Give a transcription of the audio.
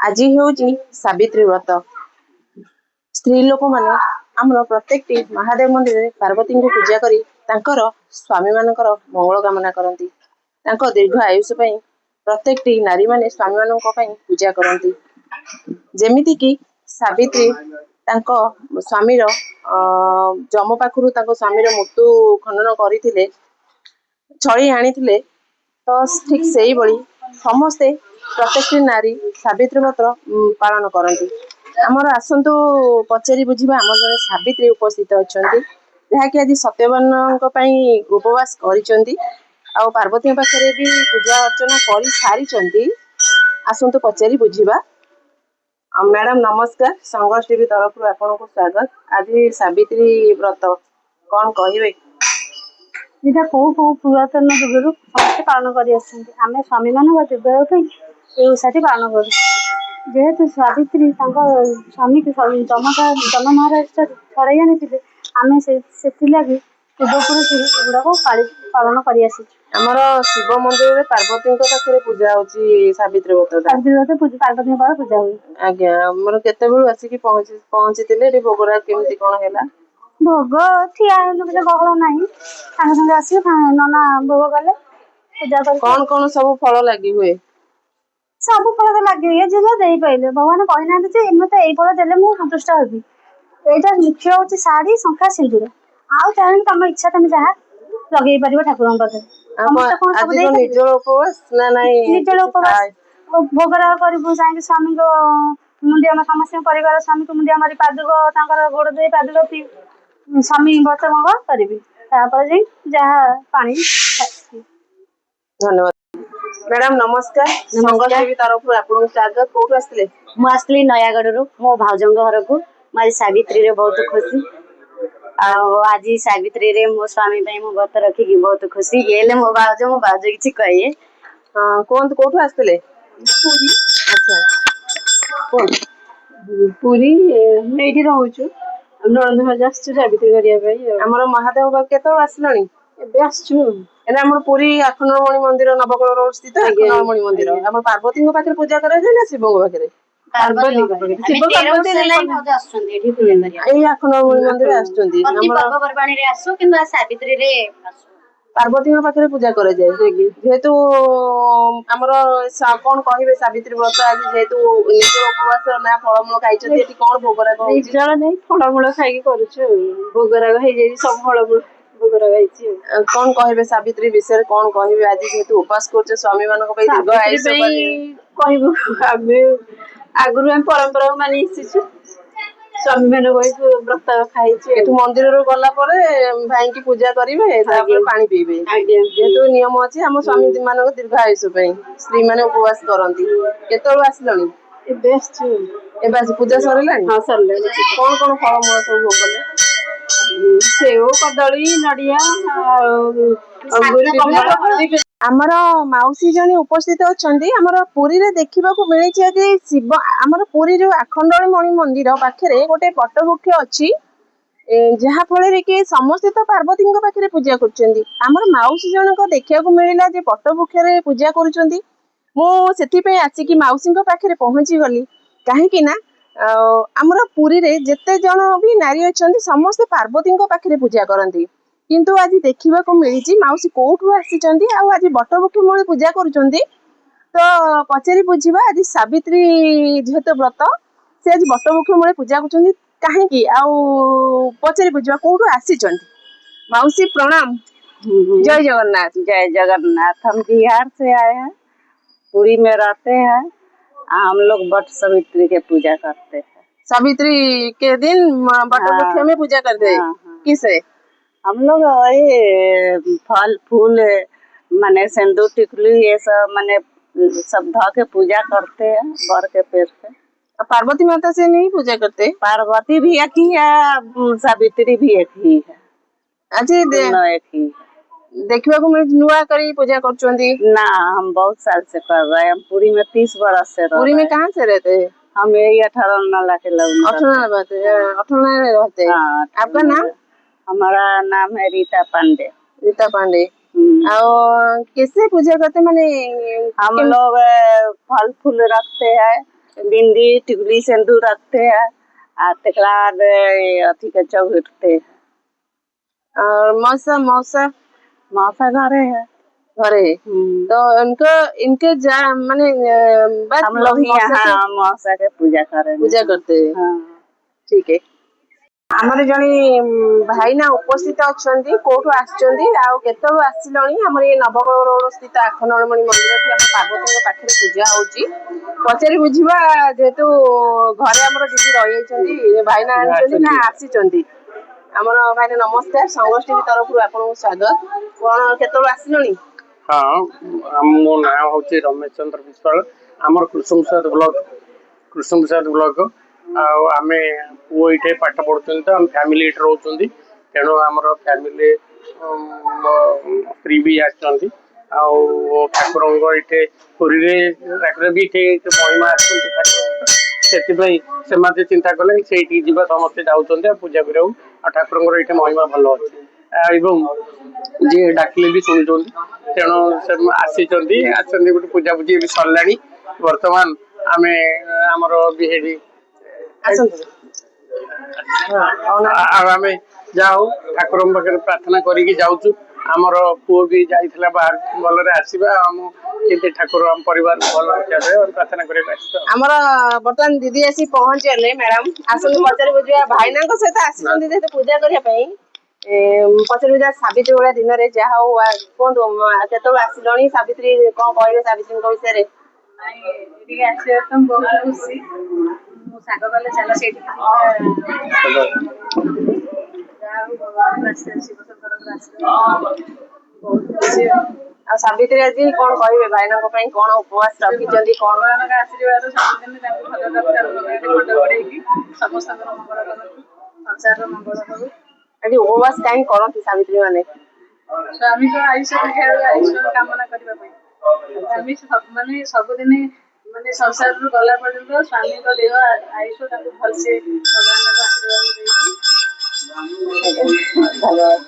आज हूँ सावित्री व्रत। स्त्री लोक माने आमर प्रत्येक महादेव मंदिर में पार्वती को पूजा करी तांकर स्वामी मानकर मंगल कामना करती। दीर्घ आयुष प्रत्येक नारी माने स्वामी मान पूजा करती। जेमिति कि सावित्री स्वामीर जम पाखु स्वामीर मृत्यु खंडन करते छड़ी आनी तो ठीक से ही समस्ते प्रत्येक नारी सावित्री व्रत पालन करती। आमर आसतु पचारि बुझा आम जड़े सावित्री उपस्थित अच्छा जहाँकि आज सत्यवान उपवास कर पार्वती पाखे भी पूजा अर्चना कर सारी। आसतु पचारि बुझा। मैडम नमस्कार, संघर्ष टीवी तरफ आपन को स्वागत। आज सावित्री व्रत कौन कहे? यहाँ कौ पुरातन जुगर समस्त पालन कर स्वामी मान दीर्घायु ये ओषा पालन कर जेहेतु सावित्री स्वामी जम महाराज छड़े आनी आम से पूर्वपुरुष गुड़ाक पालन कर आमर शिव मंदिर में पार्वती पाखे पूजा होची सावित्री व्रत। पार्वती पूजा हुई। आज्ञा आमर केते बेलू आसिक पहुंची भोगरा केमती कौन है? भोग ठिया गहल ना संगे आस नना भोग गले पूजा कर कौन कौन सब फल लगी हुए? सब फल तो लगे जो पाइले भगवान कही ना मत यही फल देले मुझे संतुष्ट होगी। यहाँ मुख्य हूँ शाढ़ी शंखा सिंदूर आउ चाहे तुम इच्छा तुम जहाँ लगे पार ठाकुर पाखे निजर उपवास ना नहीं निजर उपवास भोगराग करूँ चाहे स्वामी को मुंडिया समस्त परिवार स्वामी को मुंडिया मारी पादुक गोड़ दे पादुक पी स्वामी व्रत भंग करी जहाँ पानी। धन्यवाद मैडम नमस्कार। संघर्ष टीवी तरफ आपको स्वागत। कोठु आसले? मुझे नयागढ़ मो भाउजों घर को आज सावित्री रे बहुत खुशी। आज सावित्री रे मो स्वामी मो व्रत रखिकी बहुत खुशी। ये मो भाउज किसी कहे कौन कोठु आसले? अच्छा पुरी ये रोचु नणंद भाज आस सावित्री करने आमर महादेव बाबू केत आसलणी? आम पुरी आखंडमणि मंदिर नवकल रोड स्थित आखंडमणि मंदिर आम पार्वती पाखे पूजा कराए ना शिव पाखे? आखंडमणि मंदिर आसु पार्वती पाखे पूजा कराए जेहेतु आमर कौन कहे सावित्री व्रत आज जेहेतु निज उपवास ना फलमूल खाई कौन भोगराग नहीं फलमूल खाई भोगराग सब फलमूल भोगराग कौन कहे सावित्री विषय कौन कहे आज जेहेतु उपवास कर स्वामी मान दीर्घ आयुष कहूँ आगुरी आम परंपरा मानी स्वामी मान व्रत खाई मंदिर गला भाई की पूजा करेंगे पानी पीबे जेहेतु नियम अच्छी आम स्वामी मान दीर्घ आयुष स्त्री मैंने उपवास करती। केतु आसल? पूजा सरला? हाँ सरला। कौन कौन फलमूल सब भोग कले? सेव कदली नड़िया आमर मौसी जने उपस्थित अच्छा आमर पुरी रे देखा मिली आज शिव आमर पुरी जो आखंडमणि मंदिर पाखे गोटे पटवृक्ष अच्छी जहाँ फल कि समस्ते तो पार्वती पाखे पूजा कर मौसी जनक देखा मिलला पटवृक्ष पूजा कर आसिक मौसी पाखे पहुँची गली कहीं आमर पुरी रे जेते जन भी नारी अच्छा समस्ते पार्वती पाखे पूजा करती किंतु आज देखा मिली मौसी कौठू आसी आज बटवृक्ष मूल पूजा कर तो पचारि बुझा आज सावित्री जेहेतु व्रत से आज बटवृक्ष मूल पूजा कर कहीं पचारि बुझा कौटू आसी मौसी प्रणाम। जय जगन्नाथ। जय जगन्नाथ। हम बिहार से आए हैं, पुरी में रहते हैं। हम लोग बट सावित्री के पूजा करते हैं। सावित्री के दिन बटवृक्ष में पूजा करते हैं। किसे? हम लोग ये फल फूल माने सिंदूर टिकुली ये सब माने सब ध के पूजा करते हैं बर के पेड़ से। पार्वती माता से नहीं पूजा करते? पार्वती भी एक ही है, सावित्री भी एक ही है। अच्छा एक ही देखा नुआ करी पूजा कर ना। हम बहुत साल से कर रहे हैं। हम पुरी में 30 बरस से पुरी में कहाँ से रहते हैं? हम यही 18 नाला के लोग 18 रहते हैं। आपका नाम? हमारा नाम है रीता पांडे। रीता पांडे। कैसे पूजा करते? माने हम लोग फल फूल रखते हैं बिंदी टिकुली सिंदूर रखते हैं और तेकरा बाद अथी के चौघटते हैं। और मौसा मौसा मौसा घरे है। घरे है। तो उनको इनके माने बस हम लोग मौसा से यहाँ मौसा के पूजा करें। पूजा करते हैं। हाँ। ठीक है। आमर जड़े भाईना उपस्थित अच्छा कौटू आसलु आसिलणी आम ये नवकल रोड स्थित आखनमणि मंदिर पार्वती पाखे पूजा होची पचारि बुझा जेहेतु घरे आम दीदी रही भाईना ना आसी आमर भाईना नमस्कार संगोष्ठी की तरफ आपको स्वागत कौन केत आसिलणी। हाँ मो ना हूँ रमेश चंद्र विश्वाल आमर कृष्ण ब्लॉक आम पु ये पाठ पढ़ुं तो आम फैमिली ये रोच तेणु आमर फैमिली स्त्री भी आसती ठाकुर ये पुरी भी महिमा आसपाई चिंता कले से समस्ते जाऊँ पूजा करा ठाकुर ये महिमा भल अच्छे जी डाकिले भी शुणुं तेणु से आसी गोटे पूजा पूजी भी सरला बर्तमान आम आमर भी आम जाऊ ठाकुर पाखे प्रार्थना करके जाऊँ आमर पुओ भी जाइला बाहर भलरे आसवा आम के ठाकुर आम परिवार भल रखा प्रार्थना आमर बर्तमान दीदी आसी पहुंचे मैडम आसନ୍ତୁ पचारि बुझा भाईना सहित आसी पूजा करने पचारि बुझा सावित्री भाया दिन में जहा हो कहतु केत आसिल सावित्री कौन कहे सावित्री विषय आसबार तो बहुत खुशी मो साग कले चल से भगवान शिव बहुत खुशी आ सावित्री आज कौन कहे भाईना कौन उपवास रखी कौन आशीर्वाद सबुदिन भल रखा समस्त मंगल करूँ संसार मंगल करूँ आज उपवास कहीं करती सावित्री माने स्वामी को आयुष आयुष कामना करने माने सबुदिन माने संसार गला पर्यंत स्वामी को देह आयुष भलसे भगवान आशीर्वाद धन्यवाद।